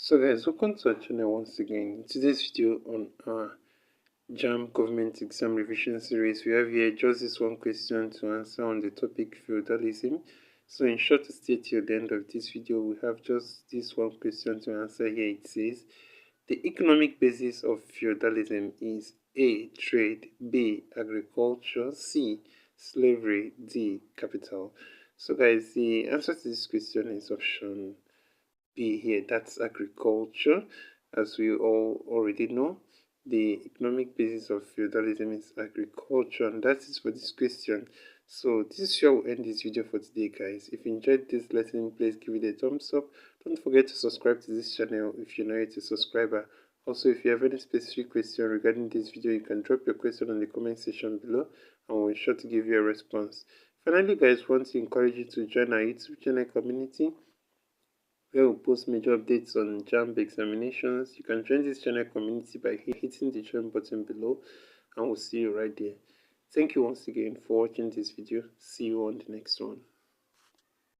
So guys, welcome to our channel once again. In today's video on our JAMB Government Exam Revision Series, we have here just this one question to answer on the topic feudalism. So in short, to stay till the end of this video, we have just this one question to answer here. It says, the economic basis of feudalism is A. Trade, B. Agriculture, C. Slavery, D. Capital. So guys, the answer to this question is option B here. That's agriculture. As we all already know, the economic basis of feudalism is agriculture, and that is for this question. So this is where we'll end this video for today, guys. If you enjoyed this lesson, please give it a thumbs up. Don't forget to subscribe to this channel if you're not yet a subscriber. Also, if you have any specific question regarding this video, you can drop your question in the comment section below, and we'll be sure to give you a response. Finally, guys, want to encourage you to join our YouTube channel community, where we post major updates on JAMB examinations. You can join this channel community by hitting the join button below, and we'll see you right there. Thank you once again for watching this video. See you on the next one.